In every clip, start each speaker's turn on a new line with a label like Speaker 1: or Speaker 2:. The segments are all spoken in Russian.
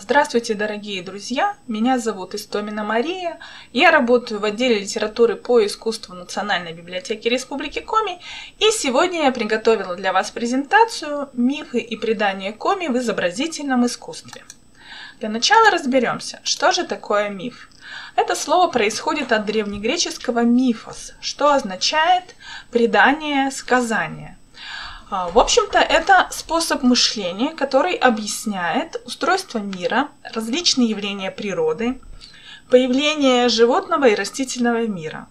Speaker 1: Здравствуйте, дорогие друзья! Меня зовут Истомина Мария. Я работаю в отделе литературы по искусству Национальной библиотеки Республики Коми. И сегодня я приготовила для вас презентацию «Мифы и предания Коми в изобразительном искусстве». Для начала разберемся, что же такое миф. Это слово происходит от древнегреческого «мифос», что означает «предание, сказание». В общем-то, это способ мышления, который объясняет устройство мира, различные явления природы, появление животного и растительного мира,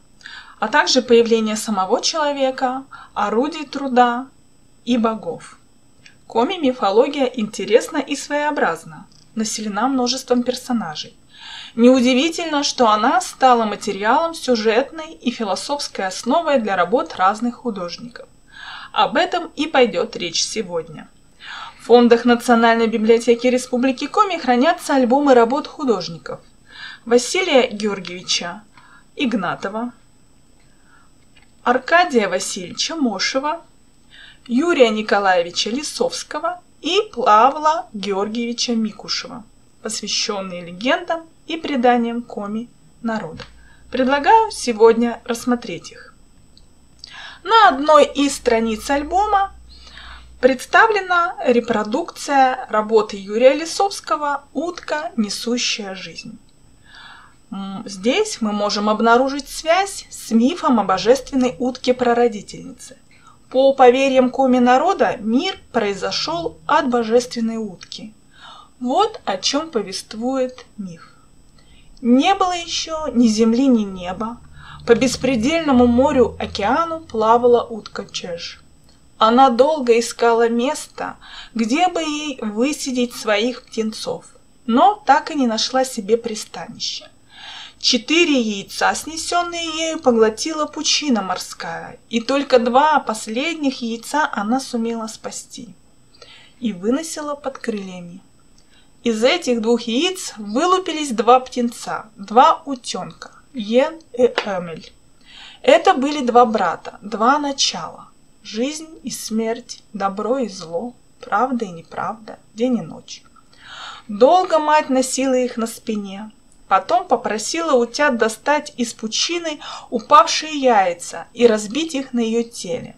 Speaker 1: а также появление самого человека, орудий труда и богов. Коми-мифология интересна и своеобразна, населена множеством персонажей. Неудивительно, что она стала материалом сюжетной и философской основой для работ разных художников. Об этом и пойдет речь сегодня. В фондах Национальной библиотеки Республики Коми хранятся альбомы работ художников Василия Георгиевича Игнатова, Аркадия Васильевича Мошева, Юрия Николаевича Лисовского и Павла Георгиевича Микушева, посвященные легендам и преданиям Коми народа. Предлагаю сегодня рассмотреть их. На одной из страниц альбома представлена репродукция работы Юрия Лисовского «Утка, несущая жизнь». Здесь мы можем обнаружить связь с мифом о божественной утке-прародительнице. По поверьям Коми народа мир произошел от божественной утки. Вот о чем повествует миф. Не было еще ни земли, ни неба. По беспредельному морю-океану плавала утка Чеж. Она долго искала место, где бы ей высидеть своих птенцов, но так и не нашла себе пристанища. 4 яйца, снесенные ею, поглотила пучина морская, и только 2 последних яйца она сумела спасти и выносила под крыльями. Из этих 2 яиц вылупились 2 птенца, 2 утенка. Йен и Эмиль. Это были 2 брата, 2 начала. Жизнь и смерть, добро и зло, правда и неправда, день и ночь. Долго мать носила их на спине. Потом попросила утят достать из пучины упавшие яйца и разбить их на ее теле.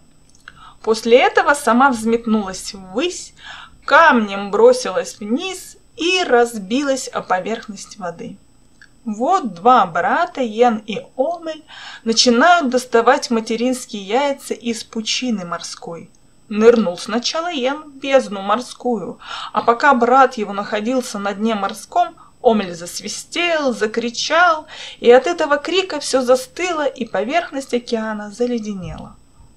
Speaker 1: После этого сама взметнулась ввысь, камнем бросилась вниз и разбилась о поверхность воды. Вот 2 брата, Йен и Омель, начинают доставать материнские яйца из пучины морской. Нырнул сначала Йен в бездну морскую, а пока брат его находился на дне морском, Омель засвистел, закричал, и от этого крика все застыло, и поверхность океана заледенела.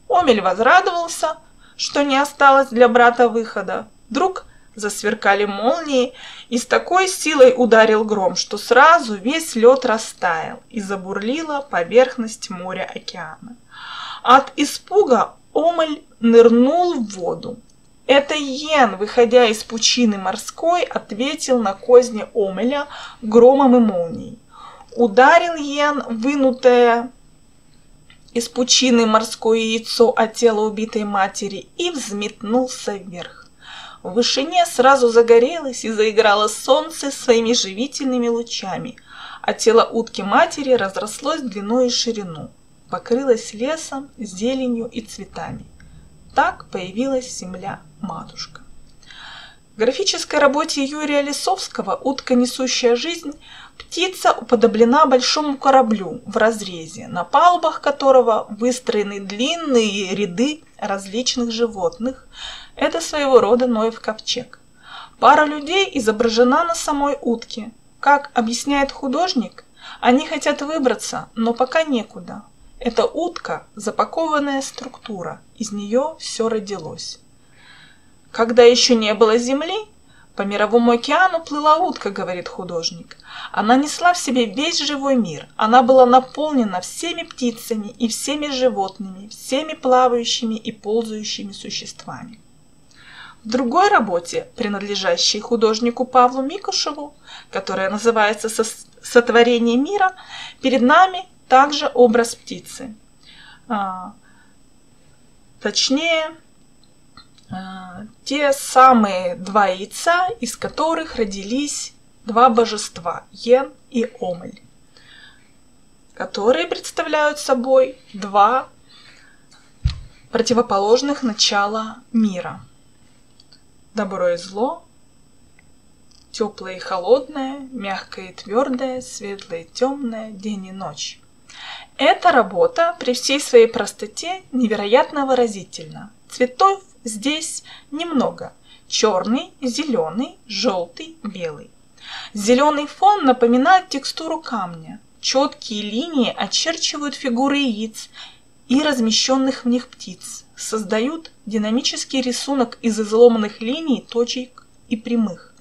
Speaker 1: Омель возрадовался, что не осталось для брата выхода. Вдруг засверкали молнии, и с такой силой ударил гром, что сразу весь лед растаял и забурлила поверхность моря-океана. От испуга Омель нырнул в воду. Это Йен, выходя из пучины морской, ответил на козни Омеля громом и молнией. Ударил Йен, вынутое из пучины морское яйцо от тела убитой матери, и взметнулся вверх. В вышине сразу загорелось и заиграло солнце своими живительными лучами, а тело утки-матери разрослось в длину и ширину, покрылось лесом, зеленью и цветами. Так появилась земля-матушка. В графической работе Юрия Лисовского «Утка, несущая жизнь» птица уподоблена большому кораблю в разрезе, на палубах которого выстроены длинные ряды различных животных. Это своего рода Ноев ковчег. Пара людей изображена на самой утке. Как объясняет художник, они хотят выбраться, но пока некуда. Это утка – запакованная структура, из нее все родилось. Когда еще не было земли, по мировому океану плыла утка, говорит художник. Она несла в себе весь живой мир. Она была наполнена всеми птицами и всеми животными, всеми плавающими и ползающими существами. В другой работе, принадлежащей художнику Павлу Микушеву, которая называется «Сотворение мира», перед нами также образ птицы. Точнее, те самые 2 яйца, из которых родились два божества – Йен и Омель, которые представляют собой два противоположных начала мира. Добро и зло, теплое и холодное, мягкое и твердое, светлое и темное, день и ночь. Эта работа при всей своей простоте невероятно выразительна. Цветов здесь немного – черный, зеленый, желтый, белый. Зеленый фон напоминает текстуру камня. Четкие линии очерчивают фигуры яиц и размещенных в них птиц, создают динамический рисунок из изломанных линий, точек и прямых.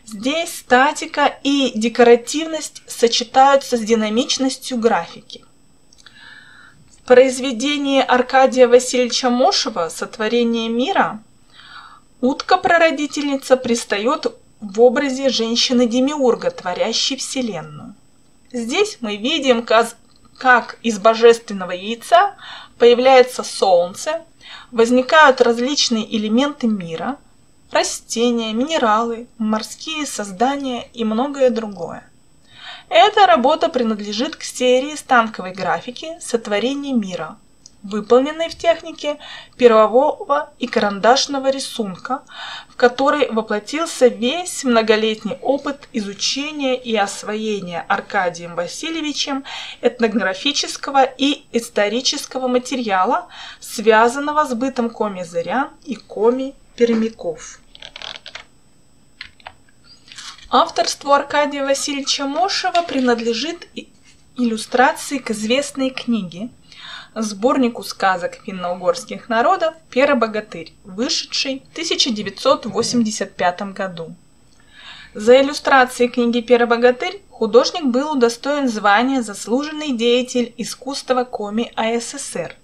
Speaker 1: Здесь статика и декоративность сочетаются с динамичностью графики. В произведении Аркадия Васильевича Мошева «Сотворение мира» утка-прародительница предстает в образе женщины-демиурга, творящей Вселенную. Здесь мы видим, как из божественного яйца появляется солнце, возникают различные элементы мира, растения, минералы, морские создания и многое другое. Эта работа принадлежит к серии станковой графики «Сотворение мира», выполненной в технике перового и карандашного рисунка, в которой воплотился весь многолетний опыт изучения и освоения Аркадием Васильевичем этнографического и исторического материала, связанного с бытом коми-зырян и коми-пермяков. Авторству Аркадия Васильевича Мошева принадлежит иллюстрации к известной книге, сборнику сказок финно-угорских народов «Перо-богатырь», вышедший в 1985 году. За иллюстрацией книги «Перо-богатырь» художник был удостоен звания «Заслуженный деятель искусства коми АССР».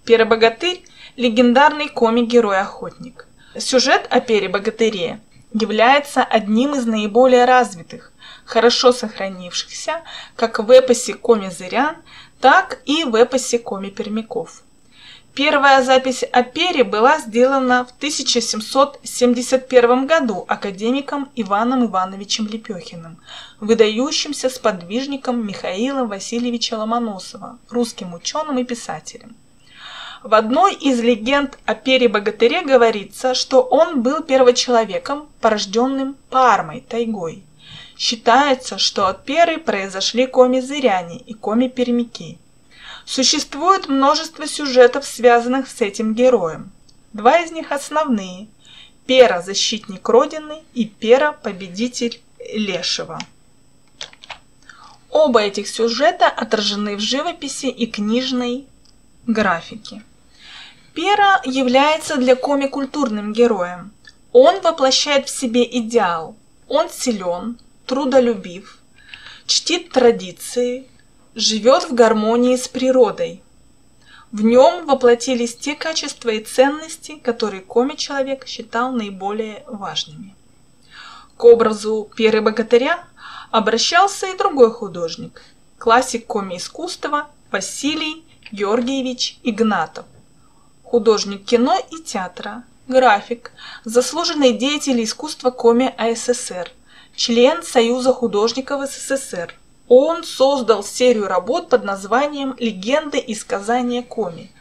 Speaker 1: «Перо-богатырь» – легендарный коми-герой-охотник. Сюжет о Пере-богатыре является одним из наиболее развитых, хорошо сохранившихся как в эпосе коми-зырян, так и в эпосе коми-пермяков. Первая запись о Пере была сделана в 1771 году академиком Иваном Ивановичем Лепехиным, выдающимся сподвижником Михаила Васильевича Ломоносова, русским ученым и писателем. В одной из легенд о Пере-богатыре говорится, что он был первочеловеком, порожденным Пармой, тайгой. Считается, что от Перы произошли коми-зыряне и коми-пермяки. Существует множество сюжетов, связанных с этим героем. Два из них основные – Пера – защитник Родины и Пера – победитель Лешего. Оба этих сюжета отражены в живописи и книжной графике. Пера является для коми культурным героем. Он воплощает в себе идеал. Он силен, трудолюбив, чтит традиции, живет в гармонии с природой. В нем воплотились те качества и ценности, которые коми-человек считал наиболее важными. К образу Перы-богатыря обращался и другой художник, классик коми-искусства Василий Георгиевич Игнатов, художник кино и театра, график, заслуженный деятель искусства коми АССР, член Союза художников СССР. Он создал серию работ под названием «Легенды и сказания коми».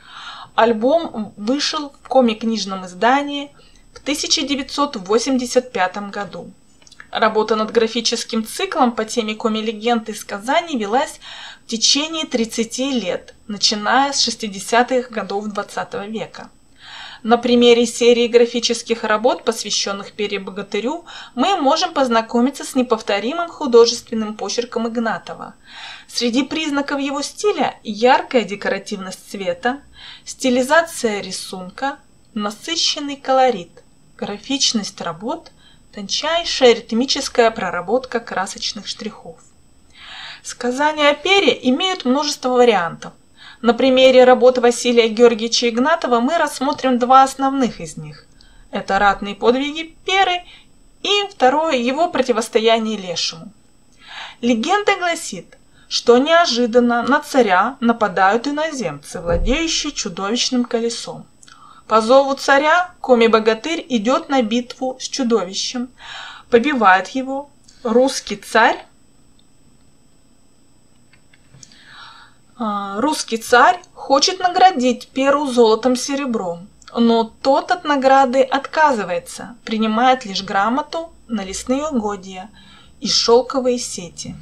Speaker 1: Альбом вышел в коми-книжном издании в 1985 году. Работа над графическим циклом по теме коми-легенд и сказаний велась в течение 30 лет, начиная с 60-х годов XX века. На примере серии графических работ, посвященных Пере-богатырю, мы можем познакомиться с неповторимым художественным почерком Игнатова. Среди признаков его стиля – яркая декоративность цвета, стилизация рисунка, насыщенный колорит, графичность работ, тончайшая ритмическая проработка красочных штрихов. Сказания о Пере имеют множество вариантов. На примере работ Василия Георгиевича Игнатова мы рассмотрим два основных из них. Это ратные подвиги Перы и второе его противостояние Лешему. Легенда гласит, что неожиданно на царя нападают иноземцы, владеющие чудовищным колесом. По зову царя коми-богатырь идет на битву с чудовищем, побивает его, Русский царь хочет наградить Перу золотом-серебром, но тот от награды отказывается, принимает лишь грамоту на лесные угодья и шелковые сети.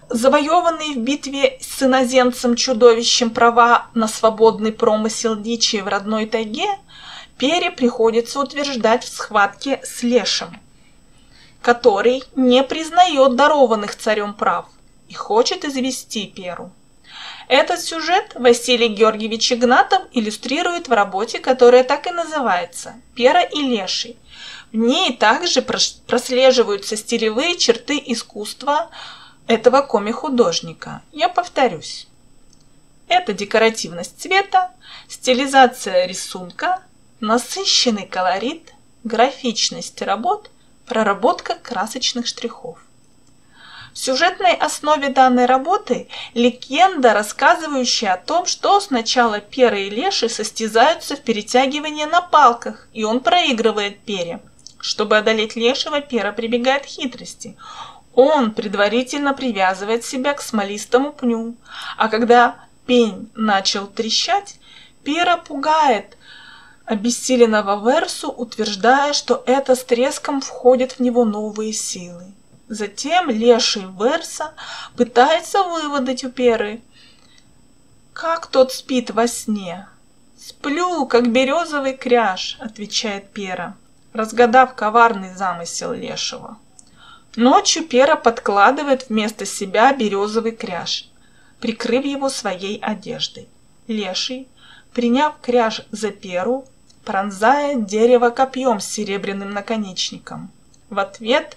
Speaker 1: Завоеванные в битве с иноземцем-чудовищем права на свободный промысел дичи в родной тайге, Пере приходится утверждать в схватке с Лешим, который не признает дарованных царем прав и хочет извести Перу. Этот сюжет Василий Георгиевич Игнатов иллюстрирует в работе, которая так и называется «Пера и Леший». В ней также прослеживаются стилевые черты искусства этого коми-художника. Я повторюсь. Это декоративность цвета, стилизация рисунка, насыщенный колорит, графичность работ, проработка красочных штрихов. В сюжетной основе данной работы легенда, рассказывающая о том, что сначала Пера и Леший состязаются в перетягивании на палках, и он проигрывает Пере. Чтобы одолеть Лешего, Пера прибегает к хитрости. Он предварительно привязывает себя к смолистому пню, а когда пень начал трещать, Пера пугает обессиленного Версу, утверждая, что это с треском входят в него новые силы. Затем леший Верса пытается выведать у Перы, как тот спит во сне. «Сплю, как березовый кряж», — отвечает Пера, разгадав коварный замысел лешего. Ночью Пера подкладывает вместо себя березовый кряж, прикрыв его своей одеждой. Леший, приняв кряж за Перу, пронзает дерево копьем с серебряным наконечником. В ответ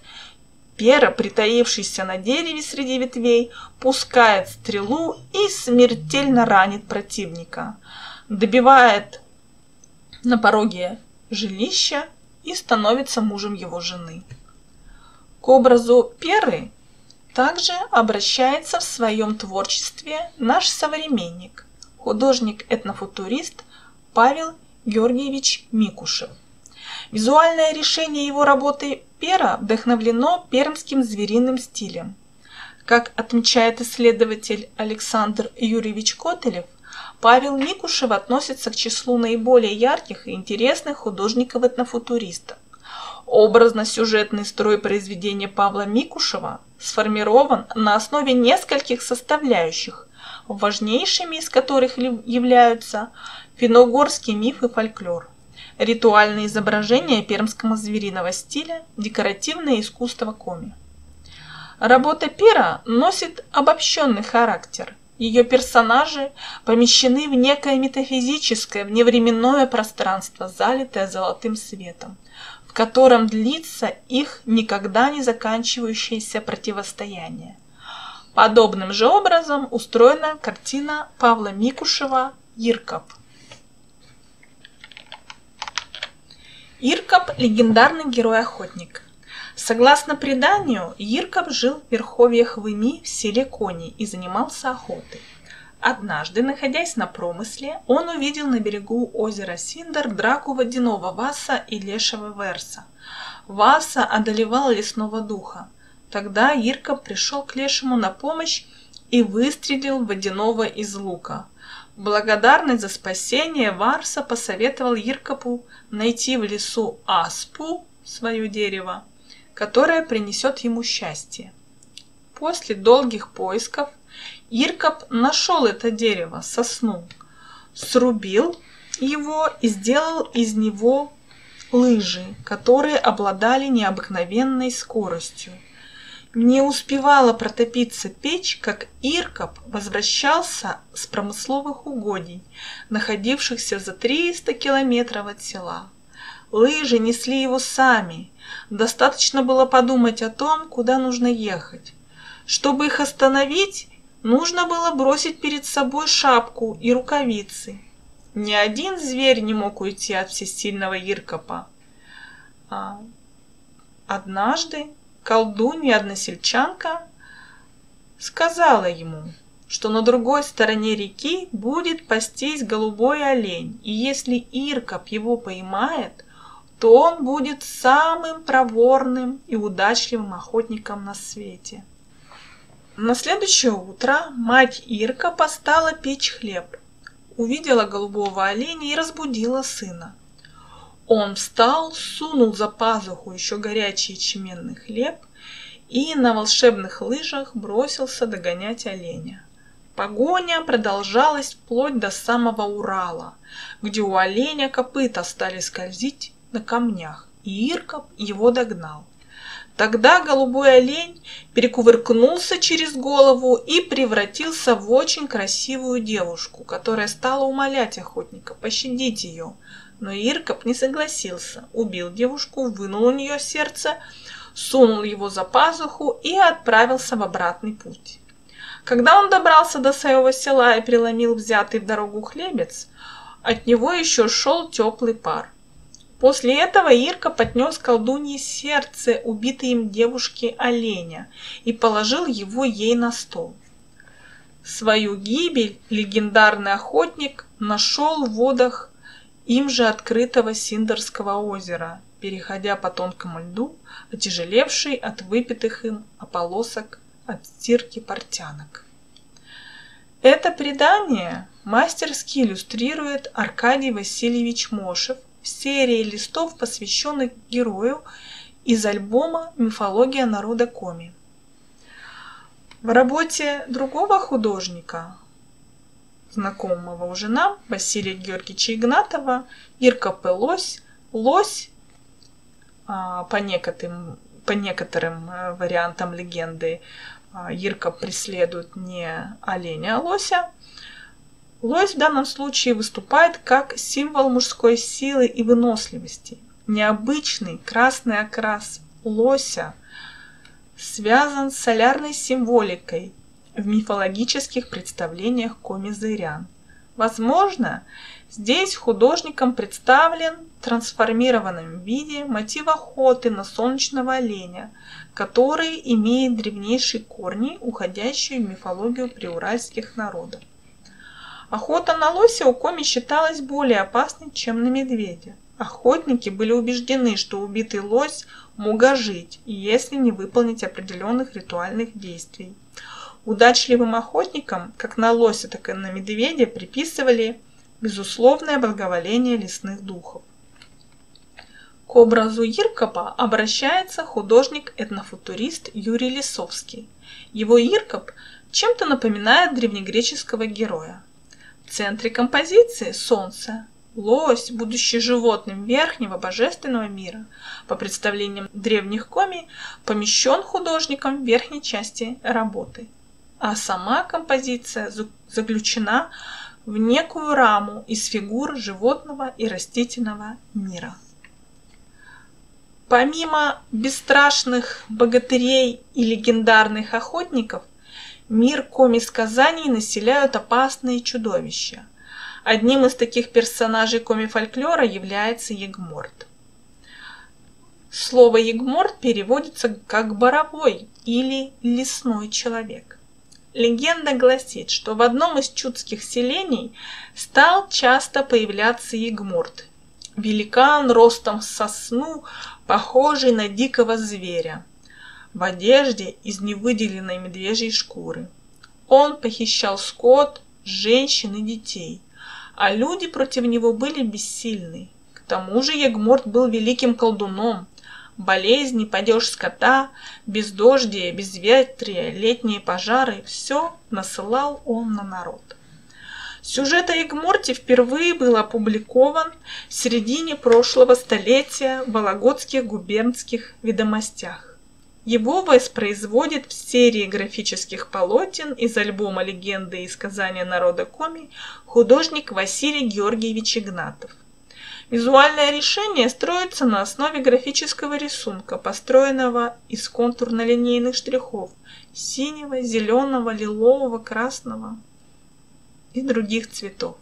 Speaker 1: Пера, притаившийся на дереве среди ветвей, пускает стрелу и смертельно ранит противника, добивает на пороге жилища и становится мужем его жены. К образу Перы также обращается в своем творчестве наш современник, художник-этнофутурист Павел Георгиевич Микушев. Визуальное решение его работы Пера вдохновлено пермским звериным стилем. Как отмечает исследователь Александр Юрьевич Котелев, Павел Микушев относится к числу наиболее ярких и интересных художников-этнофутуристов. Образно-сюжетный строй произведения Павла Микушева сформирован на основе нескольких составляющих, важнейшими из которых являются финно-угорский миф и фольклор, ритуальные изображения пермского звериного стиля, декоративное искусство коми. Работа Пера носит обобщенный характер. Ее персонажи помещены в некое метафизическое, вневременное пространство, залитое золотым светом, в котором длится их никогда не заканчивающееся противостояние. Подобным же образом устроена картина Павла Микушева «Иркоп». Иркоп – легендарный герой-охотник. Согласно преданию, Иркоп жил в верховьях Выми в селе Кони и занимался охотой. Однажды, находясь на промысле, он увидел на берегу озера Синдер драку водяного Васа и лешего Верса. Васа одолевал лесного духа. Тогда Иркоп пришел к лешему на помощь и выстрелил водяного из лука. В благодарность за спасение Варса посоветовал Иркопу найти в лесу аспу, свое дерево, которое принесет ему счастье. После долгих поисков Иркоп нашел это дерево, сосну, срубил его и сделал из него лыжи, которые обладали необыкновенной скоростью. Не успевала протопиться печь, как Иркоп возвращался с промысловых угодий, находившихся за 300 километров от села. Лыжи несли его сами. Достаточно было подумать о том, куда нужно ехать. Чтобы их остановить, нужно было бросить перед собой шапку и рукавицы. Ни один зверь не мог уйти от всесильного Иркопа. Однажды колдунья-односельчанка сказала ему, что на другой стороне реки будет пастись голубой олень, и если Иркоп его поймает, то он будет самым проворным и удачливым охотником на свете. На следующее утро мать Ирка поставила печь хлеб, увидела голубого оленя и разбудила сына. Он встал, сунул за пазуху еще горячий ячменный хлеб и на волшебных лыжах бросился догонять оленя. Погоня продолжалась вплоть до самого Урала, где у оленя копыта стали скользить на камнях, и Ирка его догнал. Тогда голубой олень перекувыркнулся через голову и превратился в очень красивую девушку, которая стала умолять охотника пощадить ее. Но Иркоп не согласился, убил девушку, вынул у нее сердце, сунул его за пазуху и отправился в обратный путь. Когда он добрался до своего села и преломил взятый в дорогу хлебец, от него еще шел теплый пар. После этого Ирка поднес колдунье сердце убитой им девушки оленя и положил его ей на стол. Свою гибель легендарный охотник нашел в водах им же открытого Синдарского озера, переходя по тонкому льду, отяжелевший от выпитых им ополосок от стирки портянок. Это предание мастерски иллюстрирует Аркадий Васильевич Мошев в серии листов, посвященных герою из альбома «Мифология народа Коми». В работе другого художника, знакомого уже нам, Василия Георгиевича Игнатова, Иркоп и лось, лось, по некоторым вариантам легенды, Иркоп преследует не оленя, а лося. Лось в данном случае выступает как символ мужской силы и выносливости. Необычный красный окрас лося связан с солярной символикой в мифологических представлениях коми-зырян. Возможно, здесь художником представлен в трансформированном виде мотив охоты на солнечного оленя, который имеет древнейшие корни, уходящие в мифологию приуральских народов. Охота на лося у коми считалась более опасной, чем на медведя. Охотники были убеждены, что убитый лось мог ожить, если не выполнить определенных ритуальных действий. Удачливым охотникам, как на лося, так и на медведя, приписывали безусловное благоволение лесных духов. К образу Иркопа обращается художник-этнофутурист Юрий Лисовский. Его Иркоп чем-то напоминает древнегреческого героя. В центре композиции солнце. Лось, будучи животным верхнего божественного мира, по представлениям древних коми, помещен художником в верхней части работы. А сама композиция заключена в некую раму из фигур животного и растительного мира. Помимо бесстрашных богатырей и легендарных охотников, мир коми-сказаний населяют опасные чудовища. Одним из таких персонажей коми-фольклора является Ягморт. Слово Ягморт переводится как «боровой» или «лесной человек». Легенда гласит, что в одном из чудских селений стал часто появляться Ягморт, великан ростом с сосну, похожий на дикого зверя, в одежде из невыделенной медвежьей шкуры. Он похищал скот, женщин и детей, а люди против него были бессильны. К тому же Ягморт был великим колдуном. Болезни, падеж скота, бездождие, безветрие, летние пожары – все насылал он на народ. Сюжет о Ягморте впервые был опубликован в середине прошлого столетия в Вологодских губернских ведомостях. Его воспроизводит в серии графических полотен из альбома «Легенды и сказания народа Коми» художник Василий Георгиевич Игнатов. Визуальное решение строится на основе графического рисунка, построенного из контурно-линейных штрихов синего, зеленого, лилового, красного и других цветов.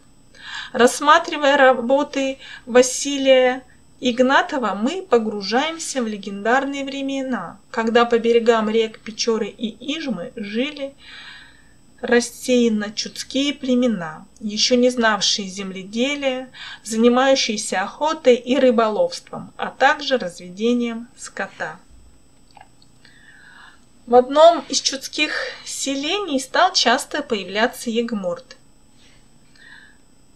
Speaker 1: Рассматривая работы Василия Игнатова, мы погружаемся в легендарные времена, когда по берегам рек Печоры и Ижмы жили рассеянно-чудские племена, еще не знавшие земледелия, занимающиеся охотой и рыболовством, а также разведением скота. В одном из чудских селений стал часто появляться Егморт.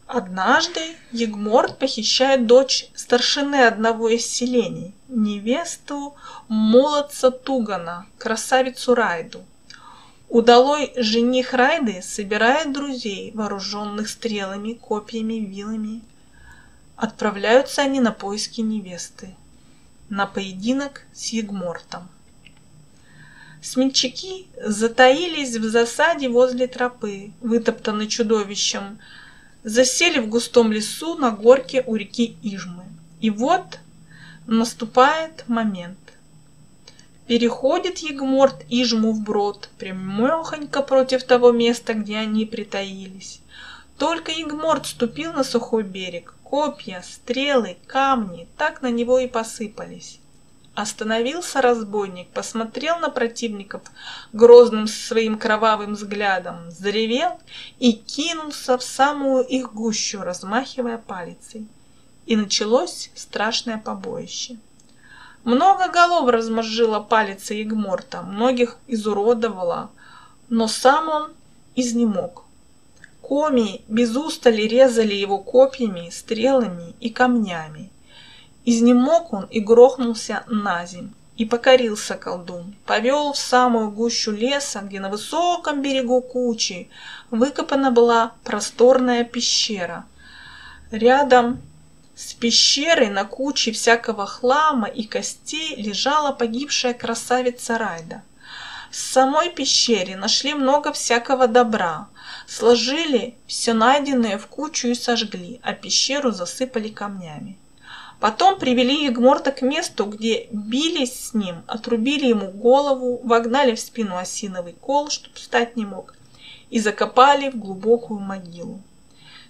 Speaker 1: Однажды Егморт похищает дочь старшины одного из селений, невесту молодца Тугана, красавицу Райду. Удалой жених Райды собирает друзей, вооруженных стрелами, копьями, вилами. Отправляются они на поиски невесты, на поединок с Егмортом. Смельчаки затаились в засаде возле тропы, вытоптанной чудовищем, засели в густом лесу на горке у реки Ижмы. И вот наступает момент. Переходит Егморт Ижму вброд, прямехонько против того места, где они притаились. Только Егморт ступил на сухой берег, копья, стрелы, камни так на него и посыпались. Остановился разбойник, посмотрел на противников грозным своим кровавым взглядом, заревел и кинулся в самую их гущу, размахивая палицей. И началось страшное побоище. Много голов размозжила палица Егморта, многих изуродовала, но сам он изнемог. Коми без устали резали его копьями, стрелами и камнями. Изнемог он и грохнулся наземь, и покорился колдун, повел в самую гущу леса, где на высоком берегу кучи выкопана была просторная пещера. Рядом с пещерой на куче всякого хлама и костей лежала погибшая красавица Райда. В самой пещере нашли много всякого добра, сложили все найденное в кучу и сожгли, а пещеру засыпали камнями. Потом привели Егморта к месту, где бились с ним, отрубили ему голову, вогнали в спину осиновый кол, чтоб встать не мог, и закопали в глубокую могилу.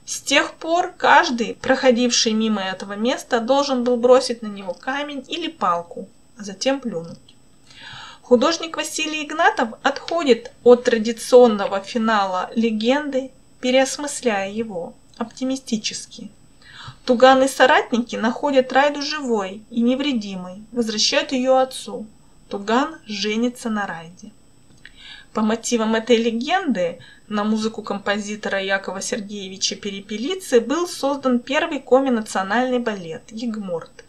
Speaker 1: С тех пор каждый, проходивший мимо этого места, должен был бросить на него камень или палку, а затем плюнуть. Художник Василий Игнатов отходит от традиционного финала легенды, переосмысляя его оптимистически. Туган и соратники находят Райду живой и невредимой, возвращают ее отцу. Туган женится на Райде. По мотивам этой легенды на музыку композитора Якова Сергеевича Перепелицы был создан первый коми-национальный балет «Егморт».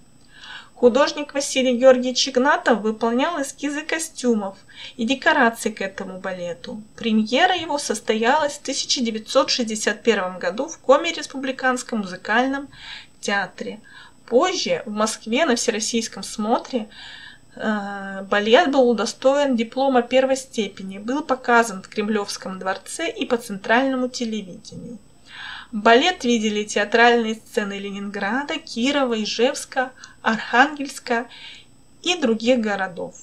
Speaker 1: Художник Василий Георгиевич Игнатов выполнял эскизы костюмов и декораций к этому балету. Премьера его состоялась в 1961 году в Коми-республиканском музыкальном театре. Позже в Москве на Всероссийском смотре балет был удостоен диплома первой степени, был показан в Кремлевском дворце и по центральному телевидению. Балет видели театральные сцены Ленинграда, Кирова, Ижевска, Архангельска и других городов.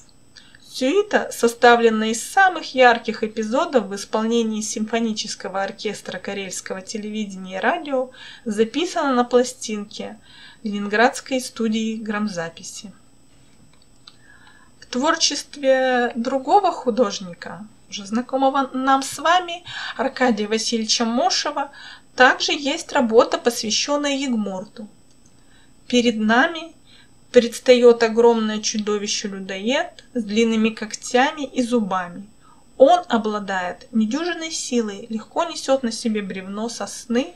Speaker 1: Сюита, составленная из самых ярких эпизодов в исполнении симфонического оркестра Карельского телевидения и радио, записана на пластинке Ленинградской студии грамзаписи. В творчестве другого художника, уже знакомого нам с вами, Аркадия Васильевича Мошева, также есть работа, посвященная Егморту. Перед нами предстает огромное чудовище-людоед с длинными когтями и зубами. Он обладает недюжинной силой, легко несет на себе бревно сосны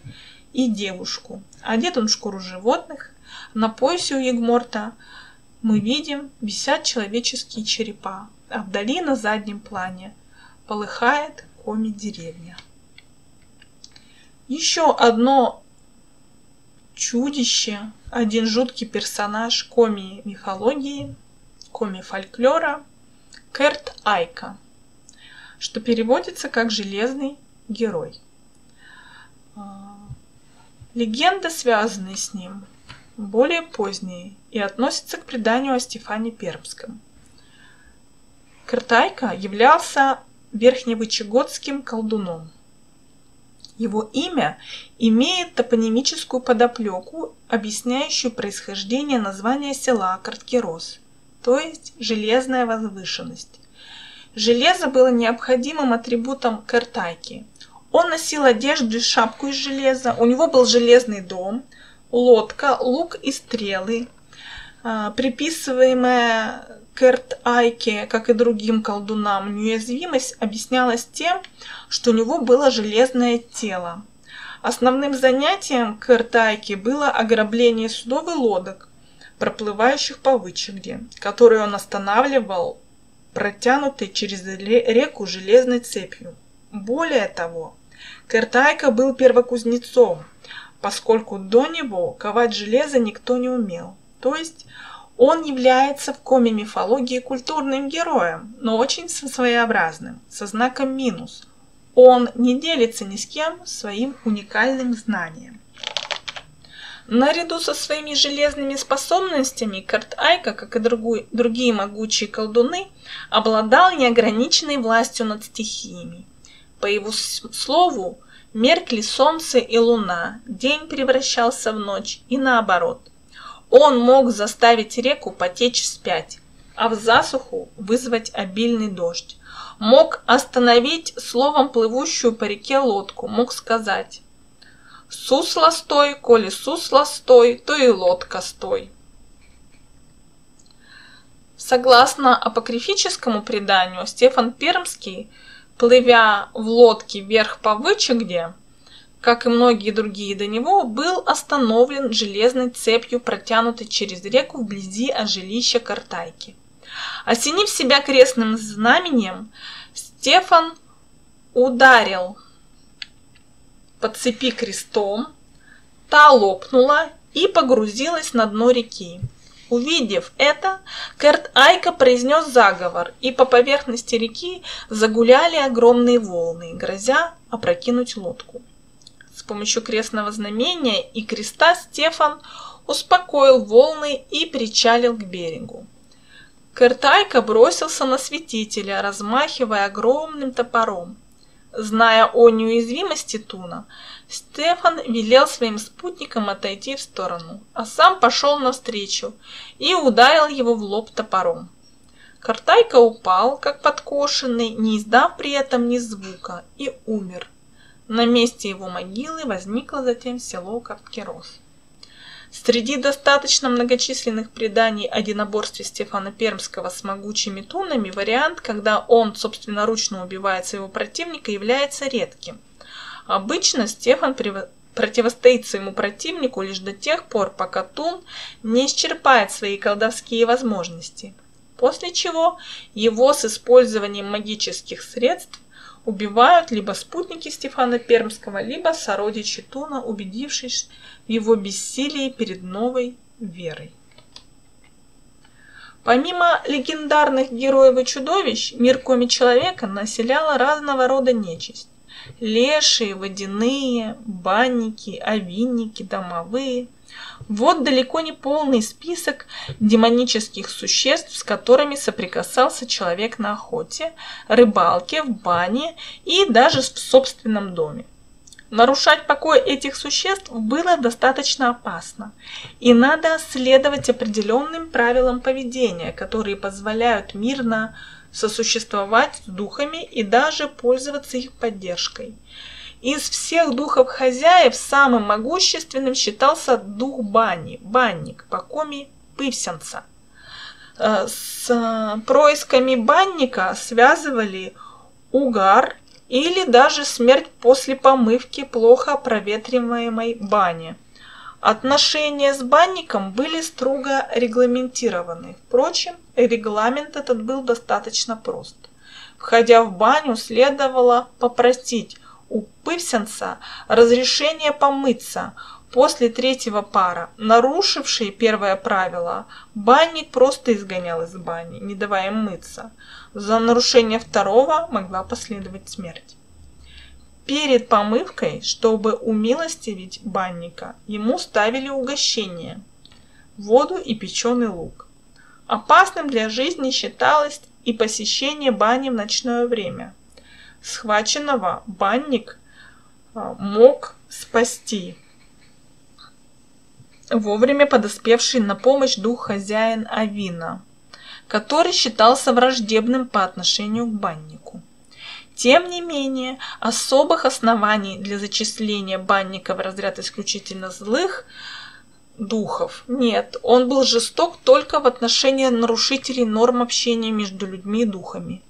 Speaker 1: и девушку. Одет он в шкуру животных. На поясе у Егморта мы видим висят человеческие черепа, а вдали на заднем плане полыхает коми-деревня. Еще одно чудище, один жуткий персонаж коми-мифологии, коми-фольклора – Керт Айка, что переводится как «железный герой». Легенды, связанные с ним, более поздние и относятся к преданию о Стефане Пермском. Керт Айка являлся верхневычегодским колдуном. Его имя имеет топонимическую подоплеку, объясняющую происхождение названия села Карткерос, то есть «железная возвышенность». Железо было необходимым атрибутом Картайки. Он носил одежду и шапку из железа, у него был железный дом, лодка, лук и стрелы. Приписываемая Картайке, как и другим колдунам, неуязвимость объяснялась тем, что у него было железное тело. Основным занятием Картайки было ограбление судов и лодок, проплывающих по вычегде, которые он останавливал, протянутой через реку железной цепью. Более того, Картайка был первокузнецом, поскольку до него ковать железо никто не умел. То есть он является в коми-мифологии культурным героем, но очень своеобразным, со знаком минус. Он не делится ни с кем своим уникальным знанием. Наряду со своими железными способностями Картайка, как и другие могучие колдуны, обладал неограниченной властью над стихиями. По его слову, меркли солнце и луна, день превращался в ночь и наоборот. Он мог заставить реку потечь вспять, а в засуху вызвать обильный дождь. Мог остановить словом плывущую по реке лодку, мог сказать: «Сусло стой, коли сусло стой, то и лодка стой». Согласно апокрифическому преданию, Стефан Пермский, плывя в лодке вверх по вычегде, как и многие другие до него, был остановлен железной цепью, протянутой через реку вблизи от жилища Картайки. Осенив себя крестным знамением, Стефан ударил по цепи крестом, та лопнула и погрузилась на дно реки. Увидев это, Картайка произнес заговор, и по поверхности реки загуляли огромные волны, грозя опрокинуть лодку. С помощью крестного знамения и креста Стефан успокоил волны и причалил к берегу. Картайка бросился на святителя, размахивая огромным топором. Зная о неуязвимости Туна, Стефан велел своим спутникам отойти в сторону, а сам пошел навстречу и ударил его в лоб топором. Картайка упал, как подкошенный, не издав при этом ни звука, и умер. На месте его могилы возникло затем село Карткерос. Среди достаточно многочисленных преданий о единоборстве Стефана Пермского с могучими тунами вариант, когда он собственноручно убивает своего противника, является редким. Обычно Стефан противостоит своему противнику лишь до тех пор, пока тун не исчерпает свои колдовские возможности, после чего его с использованием магических средств убивают либо спутники Стефана Пермского, либо сородичи Туна, убедившись в его бессилии перед новой верой. Помимо легендарных героев и чудовищ, мир коми-человека населяла разного рода нечисть. Лешие, водяные, банники, овинники, домовые. Вот далеко не полный список демонических существ, с которыми соприкасался человек на охоте, рыбалке, в бане и даже в собственном доме. Нарушать покой этих существ было достаточно опасно, и надо следовать определенным правилам поведения, которые позволяют мирно сосуществовать с духами и даже пользоваться их поддержкой. Из всех духов хозяев самым могущественным считался дух бани, банник, по коми Пывсянца. С происками банника связывали угар или даже смерть после помывки плохо проветриваемой бани. Отношения с банником были строго регламентированы. Впрочем, регламент этот был достаточно прост. Входя в баню, следовало попросить у Пывсянца разрешение помыться. После третьего пара, нарушивший первое правило, банник просто изгонял из бани, не давая им мыться. За нарушение второго могла последовать смерть. Перед помывкой, чтобы умилостивить банника, ему ставили угощение – воду и печеный лук. Опасным для жизни считалось и посещение бани в ночное время. Схваченного банник мог спасти вовремя подоспевший на помощь дух-хозяин Авина. который считался враждебным по отношению к баннику. Тем не менее, особых оснований для зачисления банника в разряд исключительно злых духов нет. Он был жесток только в отношении нарушителей норм общения между людьми и духами.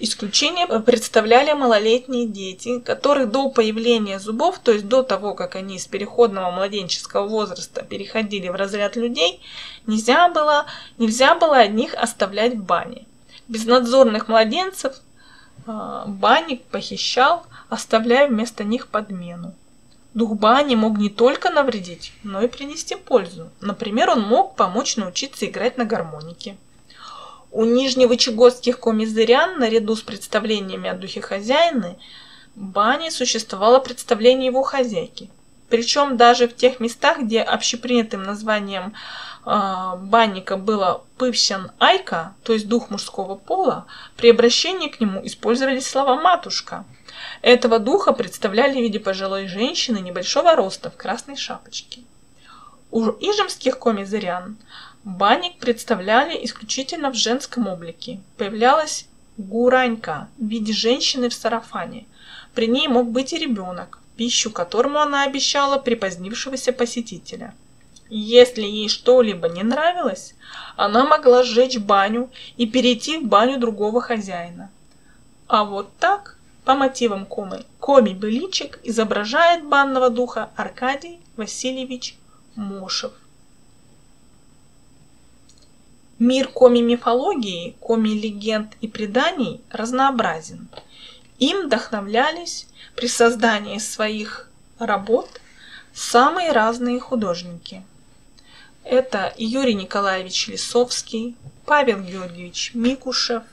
Speaker 1: Исключение представляли малолетние дети, которых до появления зубов, то есть до того, как они из переходного младенческого возраста переходили в разряд людей, нельзя было одних оставлять в бане. Безнадзорных младенцев банник похищал, оставляя вместо них подмену. Дух бани мог не только навредить, но и принести пользу. Например, он мог помочь научиться играть на гармонике. У нижневычегодских комизырян, наряду с представлениями о духе хозяина, в бане существовало представление его хозяйки. Причем даже в тех местах, где общепринятым названием банника было пывщан айка, то есть дух мужского пола, при обращении к нему использовались слова матушка. Этого духа представляли в виде пожилой женщины небольшого роста в красной шапочке. У ижемских комизырян банник представляли исключительно в женском облике. Появлялась гуранька в виде женщины в сарафане. При ней мог быть и ребенок, пищу которому она обещала припозднившегося посетителя. Если ей что-либо не нравилось, она могла сжечь баню и перейти в баню другого хозяина. А вот так, по мотивам коми-быличек, изображает банного духа Аркадий Васильевич Мошев. Мир коми-мифологии, коми-легенд и преданий разнообразен. Им вдохновлялись при создании своих работ самые разные художники. Это Юрий Николаевич Лисовский, Павел Георгиевич Микушев,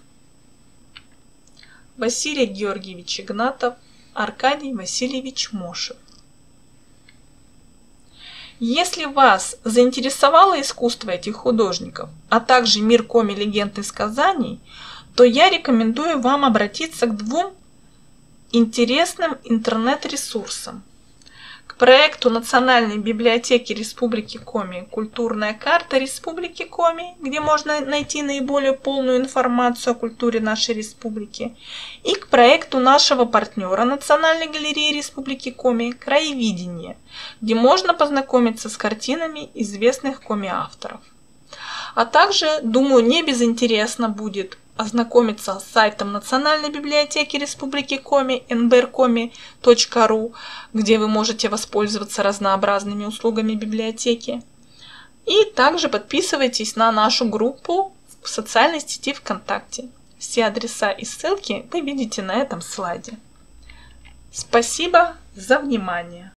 Speaker 1: Василий Георгиевич Игнатов, Аркадий Васильевич Мошев. Если вас заинтересовало искусство этих художников, а также мир коми-легенд и сказаний, то я рекомендую вам обратиться к двум интересным интернет-ресурсам. К проекту Национальной библиотеки Республики Коми «Культурная карта Республики Коми», где можно найти наиболее полную информацию о культуре нашей республики, и к проекту нашего партнера Национальной галереи Республики Коми «Краеведение», где можно познакомиться с картинами известных коми-авторов. А также, думаю, не безинтересно будет ознакомиться с сайтом Национальной библиотеки Республики Коми nbrkomi.ru, где вы можете воспользоваться разнообразными услугами библиотеки. И также подписывайтесь на нашу группу в социальной сети ВКонтакте. Все адреса и ссылки вы видите на этом слайде. Спасибо за внимание!